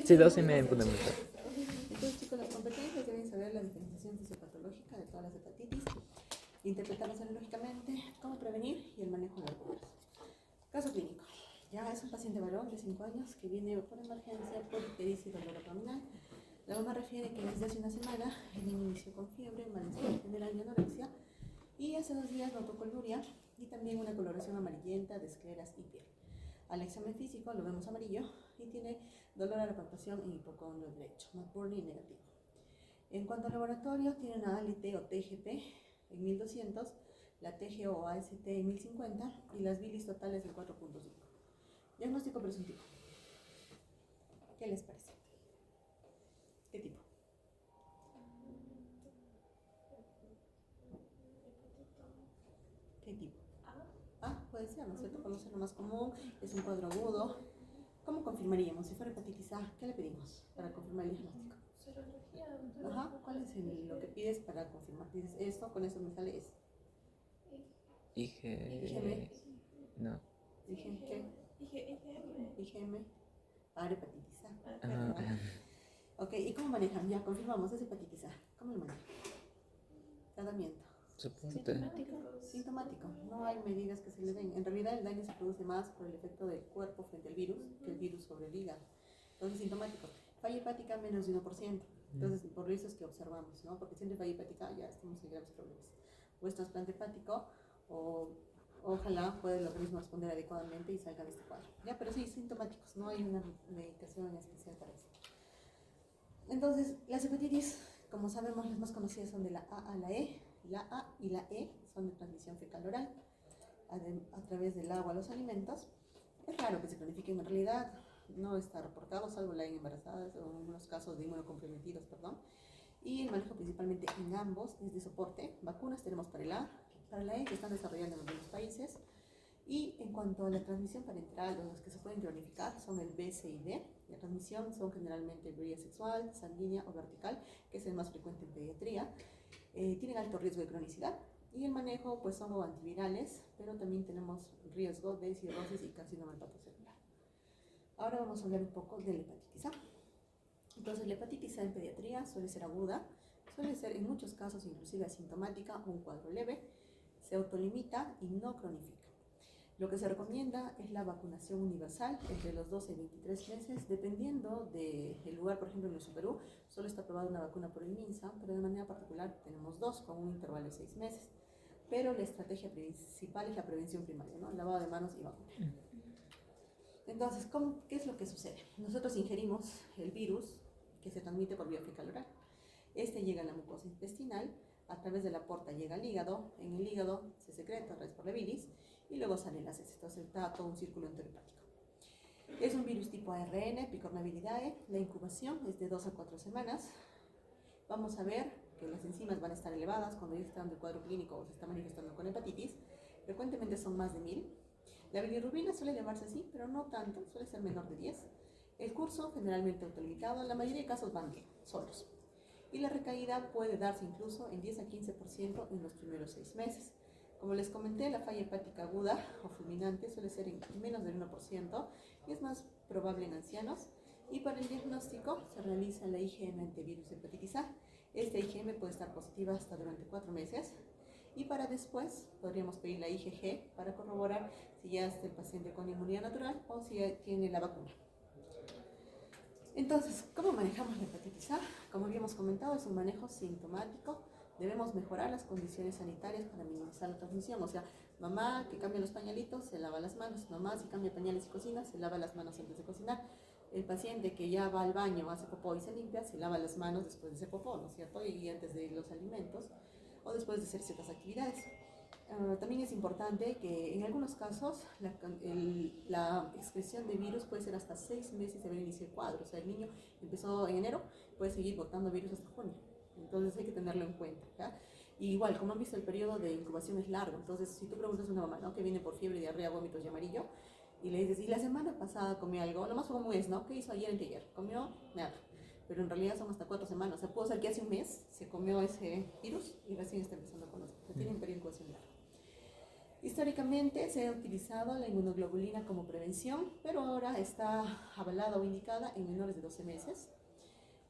Sí, 12 me pueden multar. Entonces, chicos, las competencias deben saber la diferenciación fisiopatológica de todas las hepatitis, interpretarlas serológicamente, cómo prevenir y el manejo de algunas. Caso clínico. Ya es un paciente varón de 5 años que viene por emergencia por ictericia y dolor abdominal. La mamá refiere que desde hace una semana el niño inició con fiebre, malestar general y anorexia, y hace 2 días notó coluria y también una coloración amarillenta de escleras y piel. Al examen físico lo vemos amarillo y tiene dolor a la palpación en hipocondrio derecho, McBurney negativo. En cuanto al laboratorio, tiene una ALT o TGP en 1200, la TGO o AST en 1050 y las bilis totales en 4.5. Diagnóstico presuntivo. ¿Qué les parece? ¿Qué tipo? ¿Qué tipo? A, puede ser, ¿no es cierto? Por ser lo más común, es un cuadro agudo. ¿Cómo confirmaríamos? Si fuera hepatitis A, ¿qué le pedimos para confirmar el diagnóstico? Ajá, ¿cuál es lo que pides para confirmar? Dices esto, con eso me sale eso. IgM. No. IgM. Para hepatitis A. Ah, ¿Verdad? Ok, ¿y cómo manejan? Ya confirmamos, es hepatitis A. ¿Cómo lo manejan? Tratamiento. soporte. Sintomático. No hay medidas que se le den. En realidad el daño se produce más por el efecto del cuerpo frente al virus que el virus sobre el hígado. Entonces, sintomático. Falla hepática menos de 1%. Entonces, por eso es que observamos, ¿no? Porque siempre falla hepática ya estamos en graves problemas. O es trasplante hepático o ojalá pueda el organismo responder adecuadamente y salga de este cuadro. Ya, pero sí, sintomáticos. No hay una medicación en especial para eso. Entonces, las hepatitis, como sabemos, las más conocidas son de la A a la E. La A y la E son de transmisión fecal-oral a través del agua a los alimentos. Es raro que se cronifiquen, en realidad no está reportado, salvo la en embarazadas o en algunos casos de inmunocomprometidos, perdón. Y el manejo principalmente en ambos es de soporte. Vacunas tenemos para la E que están desarrollando en algunos países. Y en cuanto a la transmisión parenteral, los que se pueden cronificar son el B, C y D. La transmisión son generalmente vía sexual, sanguínea o vertical, que es el más frecuente en pediatría. Tienen alto riesgo de cronicidad. Y el manejo pues son antivirales, pero también tenemos riesgo de cirrosis y carcinoma hepatocelular. Ahora vamos a hablar un poco de la hepatitis A. Entonces la hepatitis A en pediatría suele ser aguda, suele ser en muchos casos inclusive asintomática o un cuadro leve, se autolimita y no cronifica. Lo que se recomienda es la vacunación universal entre los 12 y 23 meses, dependiendo del lugar. Por ejemplo, en nuestro Perú solo está aprobada una vacuna por el MINSA, pero de manera particular tenemos 2 con un intervalo de 6 meses. Pero la estrategia principal es la prevención primaria, ¿no? Lavado de manos y vacuna. Entonces, ¿qué es lo que sucede? Nosotros ingerimos el virus que se transmite por vía fecal-oral. Este llega a la mucosa intestinal, a través de la porta llega al hígado, en el hígado se secreta a través por la bilis y luego salen las heces. Entonces está todo un círculo enterohepático. Es un virus tipo ARN, Picornaviridae. La incubación es de 2 a 4 semanas. Vamos a ver que las enzimas van a estar elevadas cuando ya está dando el cuadro clínico o se está manifestando con hepatitis. Frecuentemente son más de 1000. La bilirrubina suele elevarse así, pero no tanto, suele ser menor de 10. El curso generalmente autolimitado, en la mayoría de casos van bien, solos. Y la recaída puede darse incluso en 10 a 15% en los primeros 6 meses. Como les comenté, la falla hepática aguda o fulminante suele ser en menos del 1% y es más probable en ancianos. Y para el diagnóstico se realiza la IgM antivirus hepatitis A. Esta IgM puede estar positiva hasta durante 4 meses. Y para después podríamos pedir la IgG para corroborar si ya está el paciente con inmunidad natural o si ya tiene la vacuna. Entonces, ¿cómo manejamos la hepatitis A? Como habíamos comentado, es un manejo sintomático. Debemos mejorar las condiciones sanitarias para minimizar la transmisión. O sea, mamá que cambia los pañalitos, se lava las manos. Mamá si cambia pañales y cocina, se lava las manos antes de cocinar. El paciente que ya va al baño, hace popó y se limpia, se lava las manos después de ese popó, ¿no es cierto? Y antes de los alimentos o después de hacer ciertas actividades. También es importante que en algunos casos la excreción de virus puede ser hasta 6 meses de haber iniciado el cuadro. O sea, el niño empezó en enero, puede seguir botando virus hasta junio. Entonces hay que tenerlo en cuenta, ¿ya? Y igual, como han visto, el periodo de incubación es largo. Entonces, si tú preguntas a una mamá, ¿no?, que viene por fiebre, diarrea, vómitos y amarillo, y le dices, ¿y la semana pasada comió algo? Lo más común es, ¿no? ¿Qué hizo ayer, anteayer? ¿Comió? Nada. Pero en realidad son hasta 4 semanas. O sea, puede ser que hace un mes se comió ese virus y recién está empezando a conocer. Tiene un periodo de incubación largo. Históricamente se ha utilizado la inmunoglobulina como prevención, pero ahora está avalada o indicada en menores de 12 meses.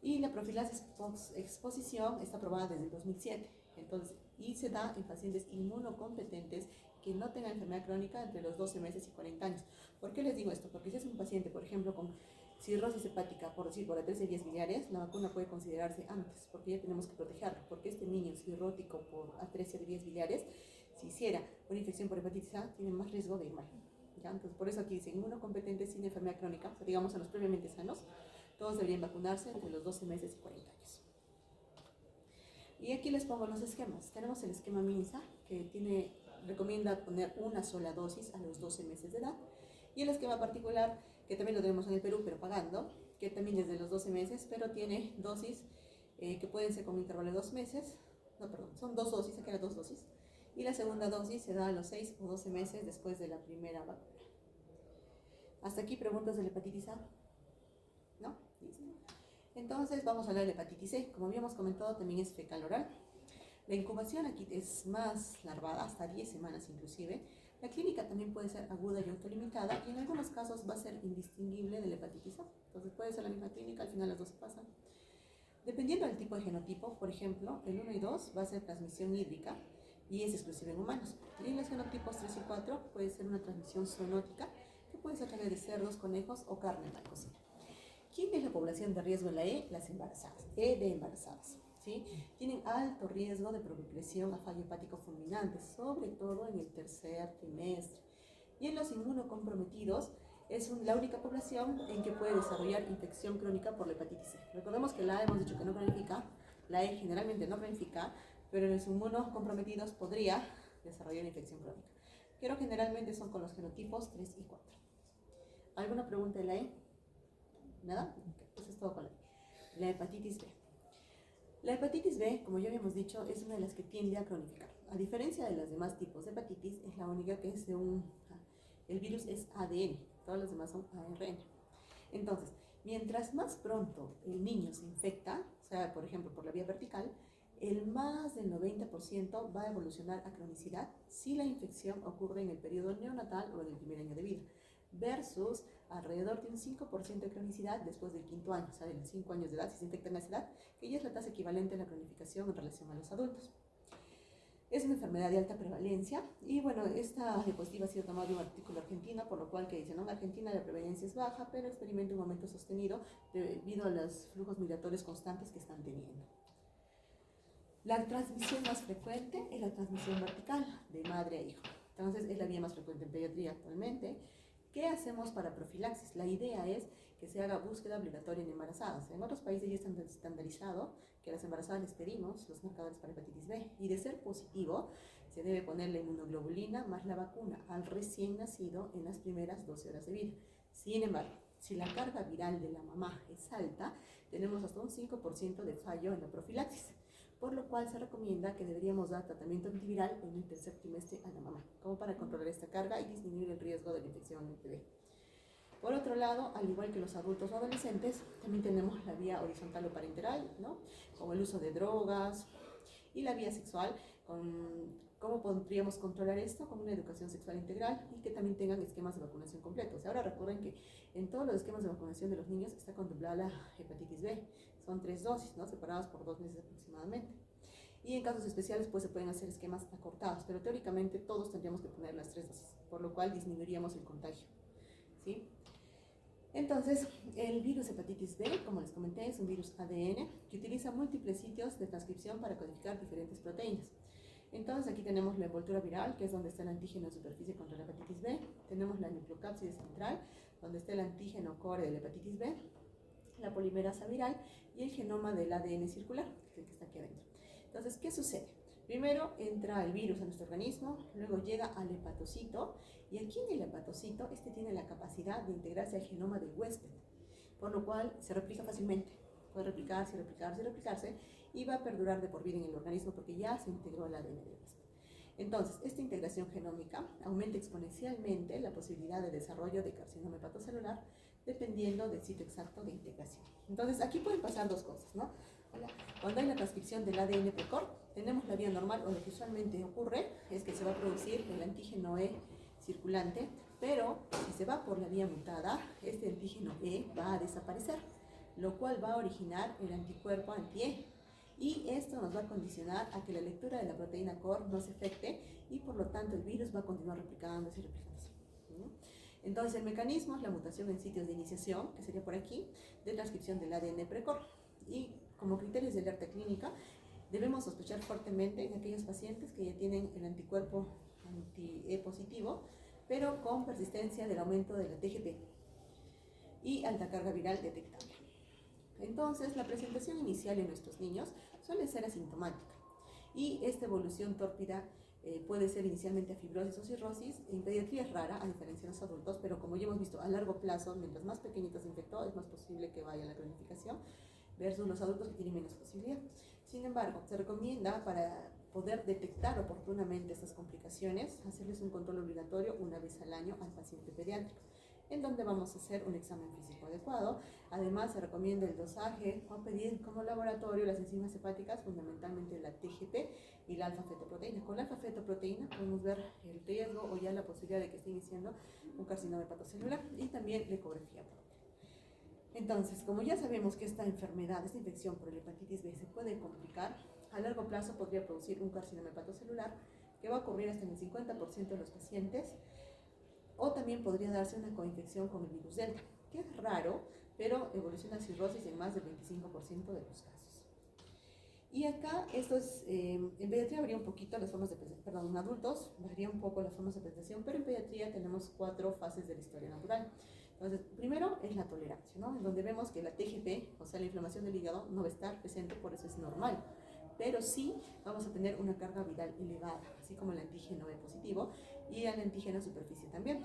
Y la profilaxis post-exposición está aprobada desde el 2007. Entonces, y se da en pacientes inmunocompetentes que no tengan enfermedad crónica entre los 12 meses y 40 años. ¿Por qué les digo esto? Porque si es un paciente, por ejemplo, con cirrosis hepática, por decir, por atresia de vías biliares, la vacuna puede considerarse antes, porque ya tenemos que protegerlo, porque este niño cirrótico por atresia de vías biliares, si hiciera una infección por hepatitis A, tiene más riesgo de ir mal. ¿Ya? Entonces, por eso aquí dice inmunocompetentes sin enfermedad crónica, o sea, digamos a los previamente sanos, todos deberían vacunarse entre los 12 meses y 40 años. Y aquí les pongo los esquemas. Tenemos el esquema MINSA, que recomienda poner una sola dosis a los 12 meses de edad. Y el esquema particular, que también lo tenemos en el Perú, pero pagando, que también es de los 12 meses, pero tiene dosis que pueden ser con un intervalo de 2 meses. No, perdón, son 2 dosis, aquí eran 2 dosis. Y la segunda dosis se da a los 6 o 12 meses después de la primera vacuna. Hasta aquí preguntas de la hepatitis A. ¿No? Listo. Entonces vamos a hablar de hepatitis C. Como habíamos comentado, también es fecal oral. La incubación aquí es más larvada, hasta 10 semanas inclusive. La clínica también puede ser aguda y autolimitada y en algunos casos va a ser indistinguible de la hepatitis A. Entonces puede ser la misma clínica, al final las dos se pasan. Dependiendo del tipo de genotipo, por ejemplo, el 1 y 2 va a ser transmisión hídrica y es exclusiva en humanos. Y los genotipos 3 y 4 puede ser una transmisión zoonótica que puede ser a través de cerdos, conejos o carne en la cocina. ¿Quién es la población de riesgo en la E? Las embarazadas, E de embarazadas. ¿Sí? Tienen alto riesgo de progresión a fallo hepático fulminante, sobre todo en el tercer trimestre. Y en los inmunocomprometidos es la única población en que puede desarrollar infección crónica por la hepatitis C. Recordemos que la A hemos dicho que no planifica, la E generalmente no planifica, pero en los inmunocomprometidos podría desarrollar infección crónica. Pero generalmente son con los genotipos 3 y 4. ¿Alguna pregunta de la E? ¿Nada? Eso es todo con la hepatitis B. La hepatitis B, como ya habíamos dicho, es una de las que tiende a cronificar. A diferencia de los demás tipos de hepatitis, es la única que es de el virus es ADN, todos los demás son ARN. Entonces, mientras más pronto el niño se infecta, o sea, por ejemplo, por la vía vertical, el más del 90% va a evolucionar a cronicidad si la infección ocurre en el periodo neonatal o en el primer año de vida, versus alrededor de un 5% de cronicidad después del 5º año, o sea, de los 5 años de edad, si se infectan a esa edad, que ya es la tasa equivalente a la cronificación en relación a los adultos. Es una enfermedad de alta prevalencia y bueno, esta diapositiva ha sido tomada de un artículo argentino, por lo cual que dice, ¿no? En Argentina la prevalencia es baja, pero experimenta un aumento sostenido debido a los flujos migratorios constantes que están teniendo. La transmisión más frecuente es la transmisión vertical, de madre a hijo. Entonces, es la vía más frecuente en pediatría actualmente. ¿Qué hacemos para profilaxis? La idea es que se haga búsqueda obligatoria en embarazadas. En otros países ya está estandarizado que a las embarazadas les pedimos los marcadores para hepatitis B. Y de ser positivo, se debe poner la inmunoglobulina más la vacuna al recién nacido en las primeras 12 horas de vida. Sin embargo, si la carga viral de la mamá es alta, tenemos hasta un 5% de fallo en la profilaxis, por lo cual se recomienda que deberíamos dar tratamiento antiviral en el tercer trimestre a la mamá, como para controlar esta carga y disminuir el riesgo de la infección en el bebé. Por otro lado, al igual que los adultos o adolescentes, también tenemos la vía horizontal o parenteral, ¿no? Como el uso de drogas, y la vía sexual, ¿cómo podríamos controlar esto? Con una educación sexual integral y que también tengan esquemas de vacunación completos. Ahora recuerden que en todos los esquemas de vacunación de los niños está contemplada la hepatitis B. Son 3 dosis, ¿no? Separadas por 2 meses aproximadamente. Y en casos especiales pues se pueden hacer esquemas acortados, pero teóricamente todos tendríamos que poner las 3 dosis, por lo cual disminuiríamos el contagio, ¿sí? Entonces, el virus hepatitis B, como les comenté, es un virus ADN que utiliza múltiples sitios de transcripción para codificar diferentes proteínas. Entonces, aquí tenemos la envoltura viral, que es donde está el antígeno en superficie contra la hepatitis B. Tenemos la nucleocápside central, donde está el antígeno core de la hepatitis B, la polimerasa viral y el genoma del ADN circular, que es el que está aquí adentro. Entonces, ¿qué sucede? Primero entra el virus a nuestro organismo, luego llega al hepatocito, y aquí en el hepatocito, este tiene la capacidad de integrarse al genoma del huésped, por lo cual se replica fácilmente, puede replicarse, replicarse, replicarse, y va a perdurar de por vida en el organismo porque ya se integró al ADN del huésped. Entonces, esta integración genómica aumenta exponencialmente la posibilidad de desarrollo de carcinoma hepatocelular dependiendo del sitio exacto de integración. Entonces, aquí pueden pasar dos cosas, ¿no? Cuando hay la transcripción del ADN precoz, tenemos la vía normal, o lo que usualmente ocurre es que se va a producir el antígeno E circulante, pero si se va por la vía mutada, este antígeno E va a desaparecer, lo cual va a originar el anticuerpo anti-E. Y esto nos va a condicionar a que la lectura de la proteína core no se afecte y por lo tanto el virus va a continuar replicándose y replicándose. Entonces el mecanismo es la mutación en sitios de iniciación, que sería por aquí, de transcripción del ADN precore. Y como criterios de alerta clínica, debemos sospechar fuertemente en aquellos pacientes que ya tienen el anticuerpo anti-E positivo, pero con persistencia del aumento de la TGP y alta carga viral detectable. Entonces, la presentación inicial en nuestros niños suele ser asintomática y esta evolución tórpida puede ser inicialmente a fibrosis o cirrosis. En pediatría es rara, a diferencia de los adultos, pero como ya hemos visto, a largo plazo, mientras más pequeñito se infectó, es más posible que vaya a la cronificación versus los adultos que tienen menos posibilidad. Sin embargo, se recomienda para poder detectar oportunamente estas complicaciones, hacerles un control obligatorio una vez al año al paciente pediátrico, en donde vamos a hacer un examen físico adecuado. Además, se recomienda el dosaje o pedir como laboratorio las enzimas hepáticas, fundamentalmente la TGP y la alfa-fetoproteína. Con la alfa-fetoproteína podemos ver el riesgo o ya la posibilidad de que esté iniciando un carcinoma hepatocelular y también la ecografía. Entonces, como ya sabemos que esta enfermedad, esta infección por el hepatitis B se puede complicar, a largo plazo podría producir un carcinoma hepatocelular que va a ocurrir hasta en el 50% de los pacientes, o también podría darse una coinfección con el virus delta, que es raro, pero evoluciona a cirrosis en más del 25% de los casos. Y acá, en pediatría varía un poquito las formas de presentación, perdón, en adultos varía un poco las formas de presentación, pero en pediatría tenemos 4 fases de la historia natural. Entonces, primero es la tolerancia, ¿no? En donde vemos que la TGP, o sea, la inflamación del hígado, no va a estar presente, por eso es normal. Pero sí vamos a tener una carga viral elevada, así como el antígeno E positivo y el antígeno superficie también.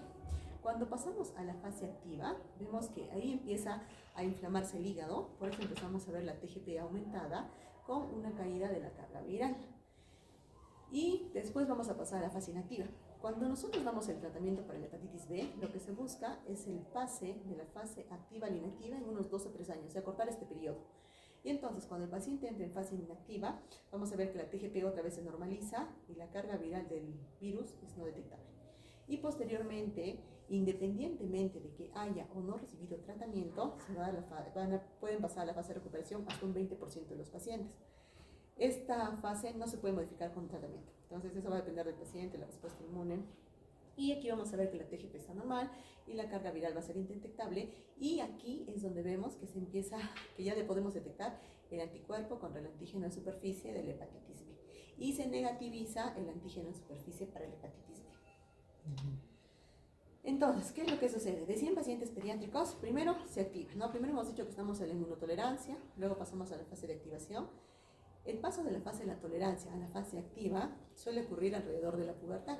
Cuando pasamos a la fase activa, vemos que ahí empieza a inflamarse el hígado, por eso empezamos a ver la TGP aumentada con una caída de la carga viral. Y después vamos a pasar a la fase inactiva. Cuando nosotros damos el tratamiento para la hepatitis B, lo que se busca es el pase de la fase activa a la inactiva en unos 2 o 3 años, o sea, acortar este periodo. Y entonces, cuando el paciente entra en fase inactiva, vamos a ver que la TGP otra vez se normaliza y la carga viral del virus es no detectable. Y posteriormente, independientemente de que haya o no recibido tratamiento, pueden pasar a la fase de recuperación hasta un 20% de los pacientes. Esta fase no se puede modificar con tratamiento. Entonces, eso va a depender del paciente, la respuesta inmune. Y aquí vamos a ver que la TGP está normal y la carga viral va a ser indetectable. Y aquí es donde vemos que que ya podemos detectar el anticuerpo contra el antígeno en superficie de la hepatitis B. Y se negativiza el antígeno en superficie para la hepatitis B. Entonces, ¿qué es lo que sucede? De 100 pacientes pediátricos, primero se activa, ¿no? Primero hemos dicho que estamos en la inmunotolerancia, luego pasamos a la fase de activación. El paso de la fase de la tolerancia a la fase activa suele ocurrir alrededor de la pubertad,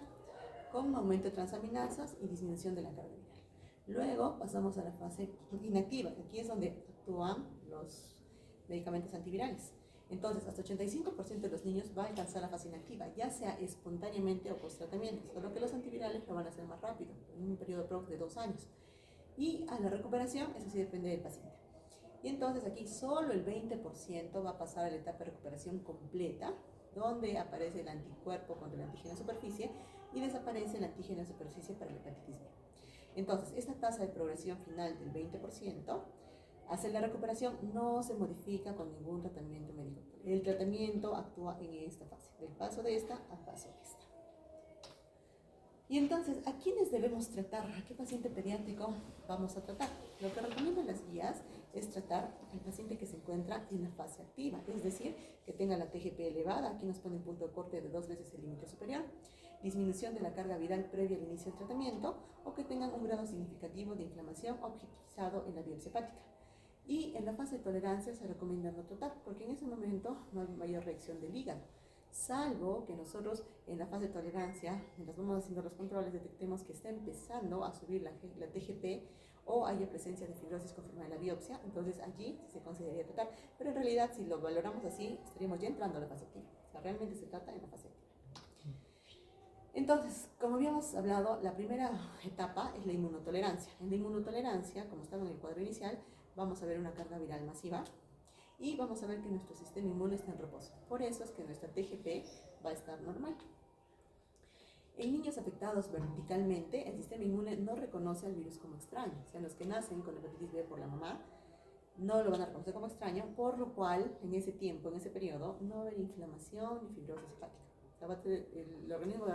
con un aumento de transaminasas y disminución de la carga viral. Luego pasamos a la fase inactiva, aquí es donde actúan los medicamentos antivirales. Entonces, hasta 85% de los niños va a alcanzar la fase inactiva, ya sea espontáneamente o post-tratamiento, solo que los antivirales lo van a hacer más rápido, en un periodo de 2 años. Y a la recuperación, eso sí depende del paciente. Y entonces aquí solo el 20% va a pasar a la etapa de recuperación completa, donde aparece el anticuerpo contra el antígeno de superficie y desaparece el antígeno de superficie para la hepatitis B. Entonces, esta tasa de progresión final del 20%, hacia la recuperación no se modifica con ningún tratamiento médico. El tratamiento actúa en esta fase, del paso de esta al paso de esta. Y entonces, ¿a quiénes debemos tratar? ¿A qué paciente pediátrico vamos a tratar? Lo que recomiendan las guías es tratar al paciente que se encuentra en la fase activa, es decir, que tenga la TGP elevada, aquí nos pone un punto de corte de 2 veces el límite superior, disminución de la carga viral previa al inicio del tratamiento, o que tengan un grado significativo de inflamación objetivizado en la biopsia hepática. Y en la fase de tolerancia se recomienda no tratar, porque en ese momento no hay mayor reacción del hígado, salvo que nosotros en la fase de tolerancia, mientras vamos haciendo los controles, detectemos que está empezando a subir la TGP o haya presencia de fibrosis confirmada en la biopsia, entonces allí se consideraría tratar. Pero en realidad, si lo valoramos así, estaríamos ya entrando a la fase activa. O sea, realmente se trata en la fase activa. Entonces, como habíamos hablado, la primera etapa es la inmunotolerancia. En la inmunotolerancia, como estaba en el cuadro inicial, vamos a ver una carga viral masiva y vamos a ver que nuestro sistema inmune está en reposo. Por eso es que nuestra TGP va a estar normal. En niños afectados verticalmente, el sistema inmune no reconoce al virus como extraño. O sea, los que nacen con hepatitis B por la mamá no lo van a reconocer como extraño, por lo cual en ese tiempo, en ese periodo, no va a haber inflamación ni fibrosis hepática. O sea, el organismo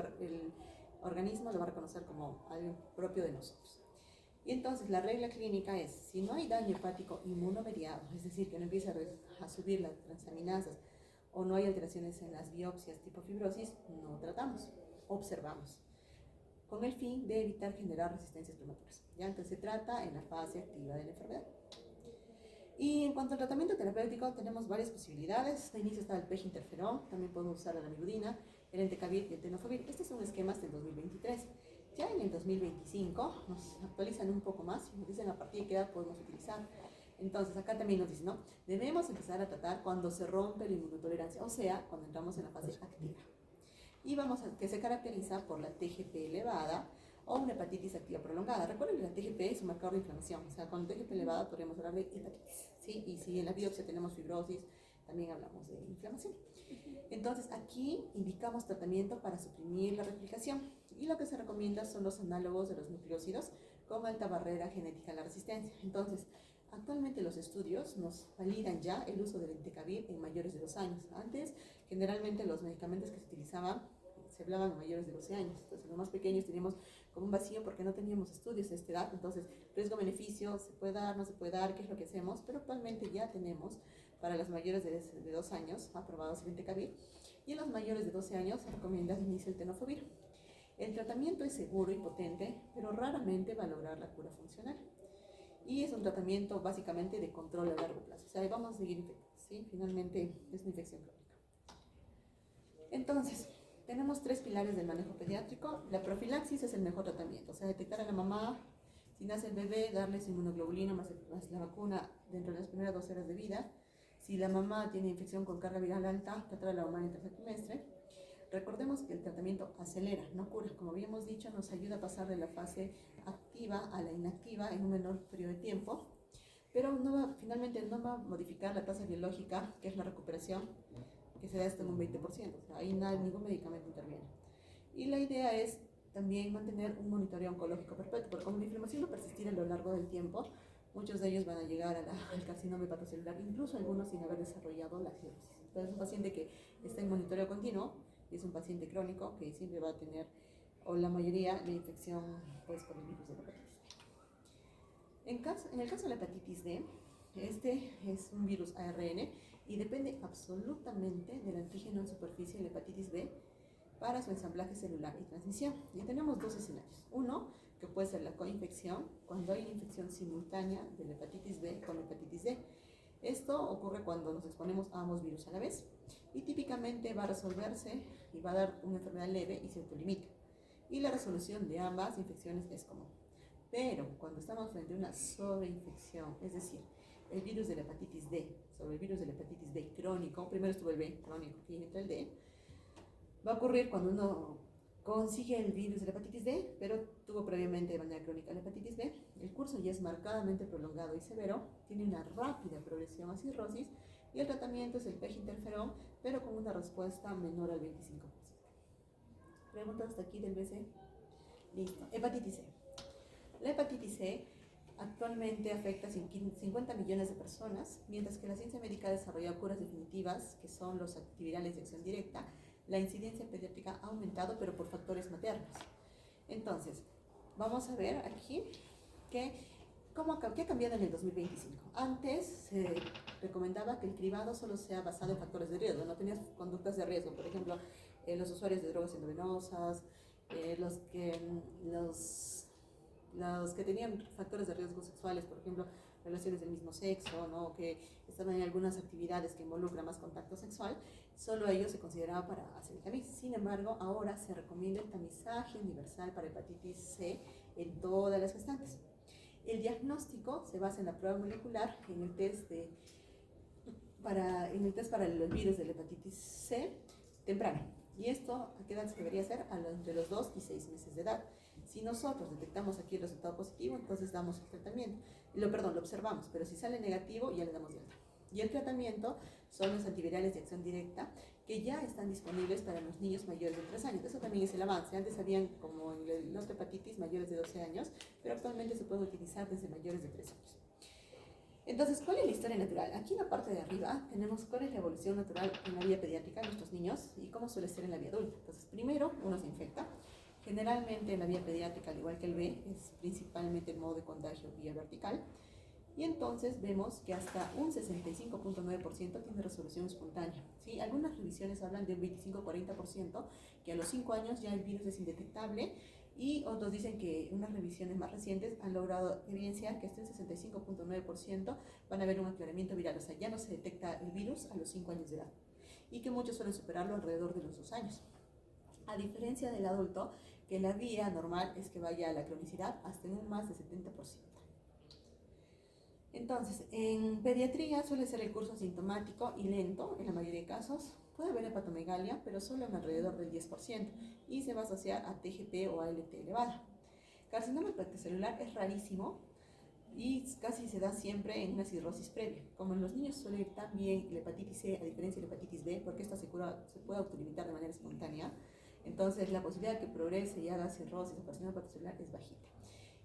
lo va a reconocer como algo propio de nosotros. Y entonces la regla clínica es, si no hay daño hepático inmunomediado, es decir, que no empieza a subir las transaminasas o no hay alteraciones en las biopsias tipo fibrosis, no tratamos, observamos, con el fin de evitar generar resistencias prematuras. ¿Ya? Entonces se trata en la fase activa de la enfermedad. Y en cuanto al tratamiento terapéutico, tenemos varias posibilidades. De inicio está el PEG-interferón, también podemos usar la lamivudina, el entecavir y el tenofovir. Estos son esquemas del 2023. Ya en el 2025 nos actualizan un poco más y nos dicen a partir de qué edad podemos utilizar. Entonces acá también nos dicen, ¿no? Debemos empezar a tratar cuando se rompe la inmunotolerancia, o sea, cuando entramos en la fase activa. Y que se caracteriza por la TGP elevada o una hepatitis activa prolongada. Recuerden que la TGP es un marcador de inflamación, o sea, con TGP elevada podríamos hablar de hepatitis, ¿sí? Y si en la biopsia tenemos fibrosis, también hablamos de inflamación. Entonces, aquí indicamos tratamiento para suprimir la replicación y lo que se recomienda son los análogos de los nucleósidos con alta barrera genética a la resistencia. Entonces, actualmente los estudios nos validan ya el uso del entecavir en mayores de 2 años. Antes, generalmente los medicamentos que se utilizaban se hablaban a mayores de 12 años. Entonces, los más pequeños teníamos como un vacío porque no teníamos estudios de esta edad. Entonces, riesgo-beneficio, se puede dar, no se puede dar, qué es lo que hacemos, pero actualmente ya tenemos para los mayores de 2 años aprobados el entecavir y en los mayores de 12 años se recomienda inicio el tenofovir. El tratamiento es seguro y potente, pero raramente va a lograr la cura funcional. Y es un tratamiento básicamente de control a largo plazo. O sea, vamos a seguir infectados, ¿sí? Finalmente es una infección crónica. Entonces, tenemos 3 pilares del manejo pediátrico. La profilaxis es el mejor tratamiento, o sea, detectar a la mamá, si nace el bebé, darles inmunoglobulina más la vacuna dentro de las primeras 2 horas de vida. Si la mamá tiene infección con carga viral alta, tratar a la mamá en el tercer trimestre. Recordemos que el tratamiento acelera, no cura. Como habíamos dicho, nos ayuda a pasar de la fase activa a la inactiva en un menor periodo de tiempo, pero finalmente no va a modificar la tasa biológica, que es la recuperación, que se da hasta en un 20%. O sea, ahí ningún medicamento interviene. Y la idea es también mantener un monitoreo oncológico perpetuo, porque como la inflamación va a persistir a lo largo del tiempo, muchos de ellos van a llegar al carcinoma hepatocelular, incluso algunos sin haber desarrollado la cirrosis. Entonces, es un paciente que está en monitoreo continuo y es un paciente crónico que siempre va a tener, o la mayoría, la infección pues, por el virus de la hepatitis D. En el caso de la hepatitis D, este es un virus ARN y depende absolutamente del antígeno en superficie de la hepatitis B para su ensamblaje celular y transmisión. Y tenemos 2 escenarios. Uno, que puede ser la coinfección, cuando hay una infección simultánea de la hepatitis B con la hepatitis D. Esto ocurre cuando nos exponemos a ambos virus a la vez y típicamente va a resolverse y va a dar una enfermedad leve y se autolimita. Y la resolución de ambas infecciones es común. Pero cuando estamos frente a una sobreinfección, es decir, el virus de la hepatitis D sobre el virus de la hepatitis B crónico, primero estuvo el B crónico y entra el D, va a ocurrir cuando uno consigue el virus de la hepatitis D, pero tuvo previamente de manera crónica la hepatitis B, el curso ya es marcadamente prolongado y severo, tiene una rápida progresión a cirrosis y el tratamiento es el PEG-interferón, pero con una respuesta menor al 25%. ¿Preguntas hasta aquí del BC? Listo. Hepatitis C. La hepatitis C actualmente afecta a 50 millones de personas, mientras que la ciencia médica ha desarrollado curas definitivas, que son los antivirales de acción directa. La incidencia pediátrica ha aumentado, pero por factores maternos. Entonces, vamos a ver aquí qué ha cambiado en el 2025. Antes se recomendaba que el cribado solo sea basado en factores de riesgo, no tenías conductas de riesgo, por ejemplo, los usuarios de drogas endovenosas, los que tenían factores de riesgo sexuales, por ejemplo, relaciones del mismo sexo, ¿no? Que estaban en algunas actividades que involucran más contacto sexual, solo ellos se consideraba para hacer el tamiz. Sin embargo, ahora se recomienda el tamizaje universal para hepatitis C en todas las gestantes. El diagnóstico se basa en la prueba molecular, en el test para el virus de la hepatitis C temprano. Y esto, ¿a qué edad se debería hacer? Entre los 2 y 6 meses de edad. Si nosotros detectamos aquí el resultado positivo, entonces damos el tratamiento. Lo observamos, pero si sale negativo, ya le damos de alta. Y el tratamiento son los antivirales de acción directa, que ya están disponibles para los niños mayores de 3 años. Eso también es el avance. Antes habían, como en los hepatitis, mayores de 12 años, pero actualmente se puede utilizar desde mayores de 3 años. Entonces, ¿cuál es la historia natural? Aquí en la parte de arriba tenemos cuál es la evolución natural en la vía pediátrica de nuestros niños y cómo suele ser en la vía adulta. Entonces, primero uno se infecta. Generalmente en la vía pediátrica, al igual que el B, es principalmente el modo de contagio vía vertical. Y entonces vemos que hasta un 65.9% tiene resolución espontánea. ¿Sí? Algunas revisiones hablan de un 25-40%, que a los 5 años ya el virus es indetectable, y otros dicen que unas revisiones más recientes han logrado evidenciar que hasta un 65.9% van a haber un aclaramiento viral, o sea, ya no se detecta el virus a los 5 años de edad, y que muchos suelen superarlo alrededor de los 2 años. A diferencia del adulto, que la vía normal es que vaya a la cronicidad hasta en un más de 70%. Entonces, en pediatría suele ser el curso asintomático y lento en la mayoría de casos. Puede haber hepatomegalia, pero solo en alrededor del 10%, y se va a asociar a TGP o ALT elevada. Carcinoma hepatocelular es rarísimo y casi se da siempre en una cirrosis previa. Como en los niños suele ir tan bien la hepatitis C, a diferencia de la hepatitis B, porque esta se puede autolimitar de manera espontánea, entonces la posibilidad de que progrese y haga cirrosis o carcinoma hepatocelular es bajita.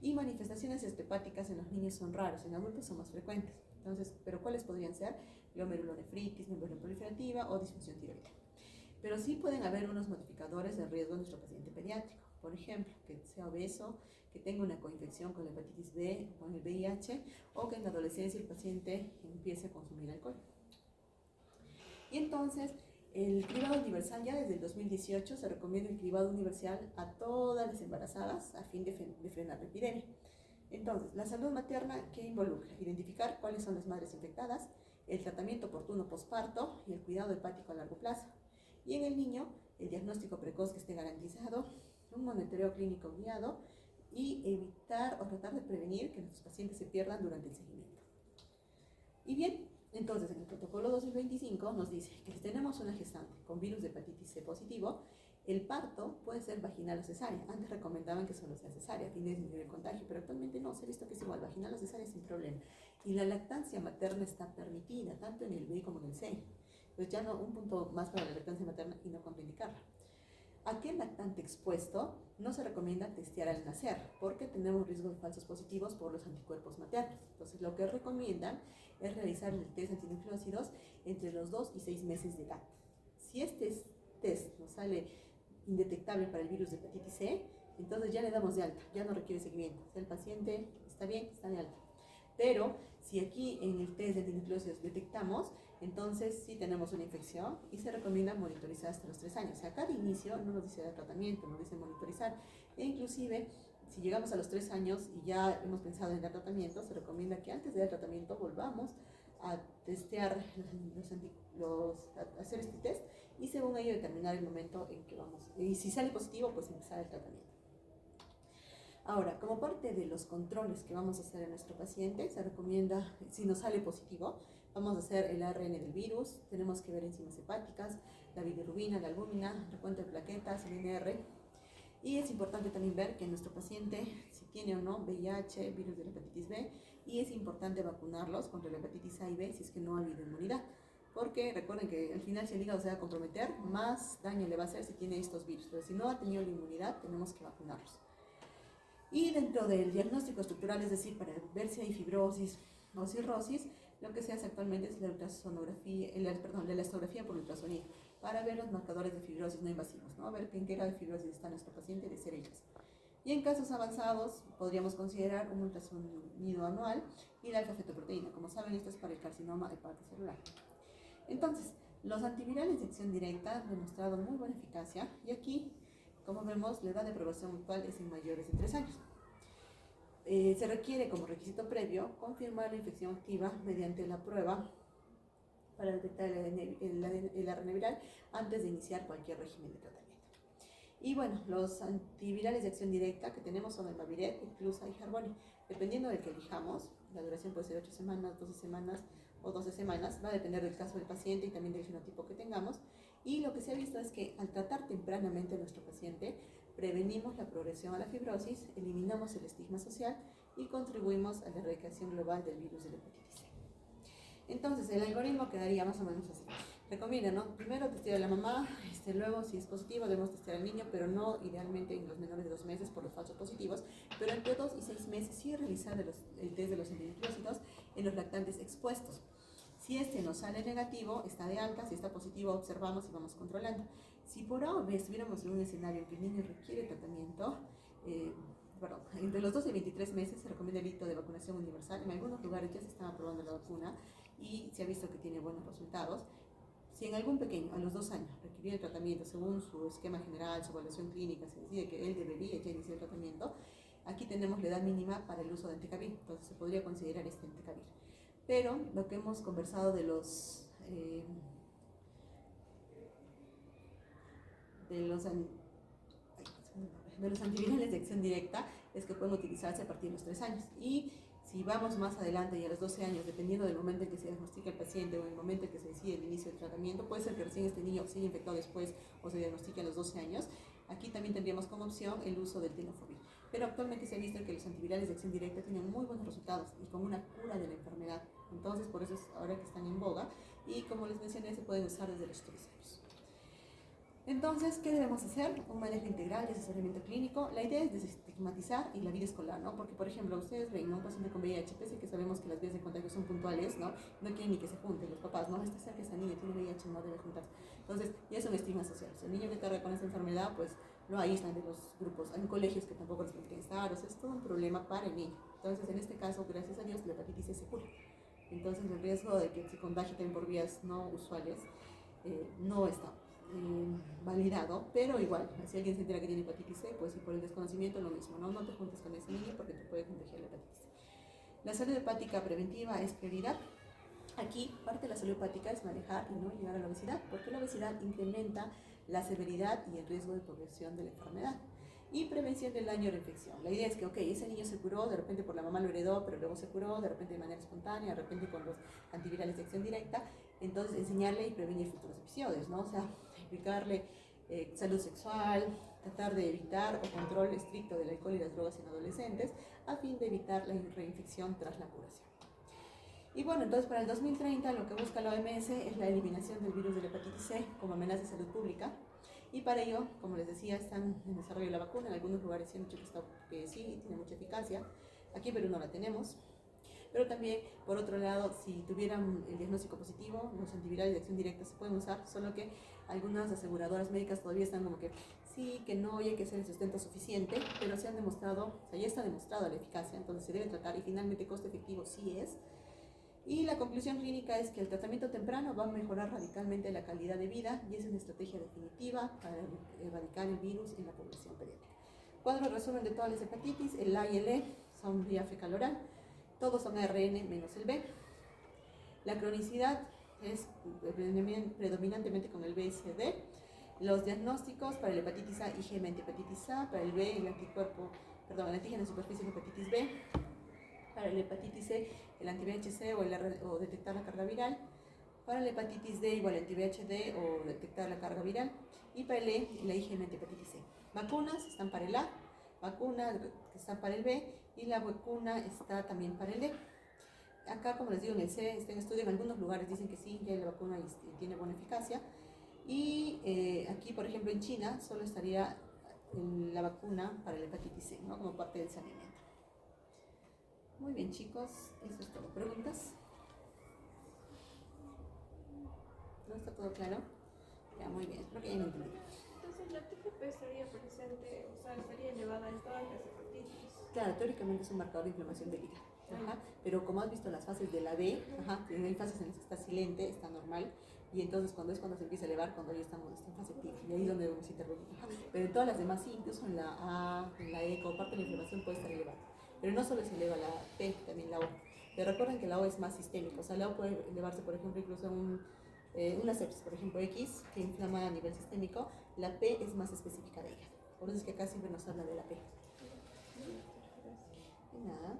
Y manifestaciones hepáticas en los niños son raros, en adultos son más frecuentes. Entonces, ¿pero cuáles podrían ser? Glomerulonefritis, membrana proliferativa o disfunción tiroidea. Pero sí pueden haber unos modificadores de riesgo en nuestro paciente pediátrico. Por ejemplo, que sea obeso, que tenga una coinfección con la hepatitis B o con el VIH, o que en la adolescencia el paciente empiece a consumir alcohol. Y entonces, el cribado universal, ya desde el 2018 se recomienda el cribado universal a todas las embarazadas a fin de frenar la epidemia. Entonces, la salud materna, ¿qué involucra? Identificar cuáles son las madres infectadas, el tratamiento oportuno posparto y el cuidado hepático a largo plazo. Y en el niño, el diagnóstico precoz que esté garantizado, un monitoreo clínico guiado y evitar o tratar de prevenir que nuestros pacientes se pierdan durante el seguimiento. Y bien, entonces en el protocolo 2025 nos dice que si tenemos una gestante con virus de hepatitis C positivo, el parto puede ser vaginal o cesárea. Antes recomendaban que solo sea cesárea, a fin de disminuir el contagio, pero actualmente no, se ha visto que es igual, vaginal o cesárea sin problema. Y la lactancia materna está permitida, tanto en el B como en el C. Pues ya no, un punto más para la lactancia materna y no contraindicarla. Aquel lactante expuesto no se recomienda testear al nacer, porque tenemos riesgo de falsos positivos por los anticuerpos maternos. Entonces, lo que recomiendan es realizar el test antinucleócidos entre los 2 y 6 meses de edad. Si este test nos sale indetectable para el virus de hepatitis C, entonces ya le damos de alta, ya no requiere seguimiento. O sea, el paciente está bien, está de alta. Pero si aquí en el test de antinucleócidos detectamos, entonces sí tenemos una infección y se recomienda monitorizar hasta los 3 años. O sea, cada inicio no nos dice dar tratamiento, nos dice monitorizar. E inclusive, si llegamos a los 3 años y ya hemos pensado en dar tratamiento, se recomienda que antes de dar tratamiento volvamos a testear hacer este test y según ello determinar el momento en que vamos. Y si sale positivo, pues empezar el tratamiento. Ahora, como parte de los controles que vamos a hacer en nuestro paciente, se recomienda, si nos sale positivo, vamos a hacer el ARN del virus, tenemos que ver enzimas hepáticas, la bilirrubina, la albúmina, recuento de plaquetas, el INR. Y es importante también ver que nuestro paciente, si tiene o no VIH, virus de la hepatitis B, y es importante vacunarlos contra la hepatitis A y B si es que no ha habido inmunidad. Porque recuerden que al final si el hígado se va a comprometer, más daño le va a hacer si tiene estos virus. Pero si no ha tenido la inmunidad, tenemos que vacunarlos. Y dentro del diagnóstico estructural, es decir, para ver si hay fibrosis o cirrosis, lo que se hace actualmente es la ultrasonografía, la elastografía por ultrasonido, para ver los marcadores de fibrosis no invasivos, ¿no? A ver en qué grado de fibrosis está nuestro paciente de ser ellas. Y en casos avanzados, podríamos considerar un ultrasonido anual y la alfa-fetoproteína. Como saben, esto es para el carcinoma hepatocelular. Entonces, los antivirales de acción directa han demostrado muy buena eficacia y aquí, como vemos, la edad de aprobación actual es en mayores de 3 años. Se requiere como requisito previo confirmar la infección activa mediante la prueba para detectar el ARN viral antes de iniciar cualquier régimen de tratamiento. Y bueno, los antivirales de acción directa que tenemos son el Maviret, Eclusa y Harvoni. Dependiendo del que elijamos, la duración puede ser 8 semanas, 12 semanas o 12 semanas, va a depender del caso del paciente y también del genotipo que tengamos. Y lo que se ha visto es que al tratar tempranamente a nuestro paciente, prevenimos la progresión a la fibrosis, eliminamos el estigma social y contribuimos a la erradicación global del virus de la hepatitis C. Entonces, el algoritmo quedaría más o menos así. Recomienda, ¿no? Primero testear a la mamá, luego si es positivo debemos testear al niño, pero no idealmente en los menores de 2 meses por los falsos positivos, pero entre 2 y 6 meses sí realizar el test de los antinucleócidos en los lactantes expuestos. Si este nos sale negativo, está de alta; si está positivo, observamos y vamos controlando. Si por A o B estuviéramos en un escenario en que el niño requiere tratamiento, entre los 12 y 23 meses se recomienda el hito de vacunación universal. En algunos lugares ya se está probando la vacuna y se ha visto que tiene buenos resultados. Si en algún pequeño, a los 2 años, requiere el tratamiento según su esquema general, su evaluación clínica, se decide que él debería ya iniciar el tratamiento, aquí tenemos la edad mínima para el uso de Entecavir, entonces se podría considerar este Entecavir. Pero lo que hemos conversado de los antivirales de acción directa es que pueden utilizarse a partir de los 3 años. Y si vamos más adelante y a los 12 años, dependiendo del momento en que se diagnostica el paciente o en el momento en que se decide el inicio del tratamiento, puede ser que recién este niño se haya infectado después o se diagnostique a los 12 años, aquí también tendríamos como opción el uso del tenofovir. Pero actualmente se ha visto que los antivirales de acción directa tienen muy buenos resultados y con una cura de la enfermedad. Entonces, por eso es ahora que están en boga y, como les mencioné, se pueden usar desde los 3 años. Entonces, ¿qué debemos hacer? Un manejo integral de asesoramiento clínico. La idea es desestigmatizar y la vida escolar, ¿no? Porque, por ejemplo, ustedes ven, ¿no? Un paciente con VIH, pese que sabemos que las vías de contagio son puntuales, ¿no? No quieren ni que se junten los papás, ¿no? Está cerca esa niña, tiene VIH, no debe juntarse. Entonces, ya es un estigma social. Si el niño que carga con esa enfermedad, pues lo aíslan de los grupos. Hay colegios que tampoco les permiten estar, o sea, es todo un problema para el niño. Entonces, en este caso, gracias a Dios, la hepatitis C se cura. Entonces, el riesgo de que se contagie también por vías no usuales no está validado, pero igual, si alguien se entera que tiene hepatitis C, pues si por el desconocimiento lo mismo, ¿no? No te juntes con ese niño porque te puede contagiar la hepatitis C. La salud hepática preventiva es prioridad. Aquí, parte de la salud hepática es manejar y no llegar a la obesidad, porque la obesidad incrementa la severidad y el riesgo de progresión de la enfermedad. Y prevención del daño o reinfección. La idea es que, ok, ese niño se curó, de repente por la mamá lo heredó, pero luego se curó, de repente de manera espontánea, de repente con los antivirales de acción directa, entonces enseñarle y prevenir futuros episodios, ¿no? O sea, explicarle salud sexual, tratar de evitar o control estricto del alcohol y las drogas en adolescentes, a fin de evitar la reinfección tras la curación. Y bueno, entonces para el 2030 lo que busca la OMS es la eliminación del virus de la hepatitis C como amenaza de salud pública. Y para ello, como les decía, están en desarrollo de la vacuna. En algunos lugares se han dicho que sí, tiene mucha eficacia. Aquí en Perú no la tenemos. Pero también, por otro lado, si tuvieran el diagnóstico positivo, los antivirales de acción directa se pueden usar, solo que algunas aseguradoras médicas todavía están como que sí, que no, y hay que hacer el sustento suficiente, pero se han demostrado, o sea, ya está demostrada la eficacia, entonces se debe tratar y finalmente costo efectivo sí es. Y la conclusión clínica es que el tratamiento temprano va a mejorar radicalmente la calidad de vida y es una estrategia definitiva para erradicar el virus en la población pediátrica. Cuadro resumen de todas las hepatitis: el A y el E son vía fecal oral, todos son ARN menos el B. La cronicidad es predominantemente con el BSD. Los diagnósticos para la hepatitis A, IgM antihepatitis A; para el B, el antígeno de superficie de hepatitis B; para la hepatitis C, el anti-VHC o detectar la carga viral; para la hepatitis D, igual anti-VHD o detectar la carga viral; y para el E, la IgM antihepatitis C. Vacunas están para el A, vacunas que están para el B, y la vacuna está también para el D. Acá, como les digo, en el C está en estudio, en algunos lugares dicen que sí, ya la vacuna tiene buena eficacia. Y aquí, por ejemplo, en China, solo estaría la vacuna para la hepatitis C, ¿no? Como parte del saneamiento. Muy bien, chicos, eso es todo. ¿Preguntas? ¿No está todo claro? Ya, muy bien, espero que hayan entendido. Entonces, la TGP estaría presente, o sea, estaría elevada en todas las hepatitis. Claro, teóricamente es un marcador de inflamación del hígado. Ajá, pero como has visto las fases de la B, hay fases en las que está silente, está normal, y entonces cuando se empieza a elevar, cuando ya estamos en fase activa, y ahí es donde debemos intervenir. Pero en todas las demás sí, incluso en la A, en la E, como parte de la inflamación puede estar elevada. Pero no solo se eleva la P, también la O. Pero recuerden que la O es más sistémica, o sea, la O puede elevarse, por ejemplo, incluso una sepsis, por ejemplo, X, que inflama a nivel sistémico. La P es más específica de ella. Por eso es que acá siempre nos habla de la P. De nada.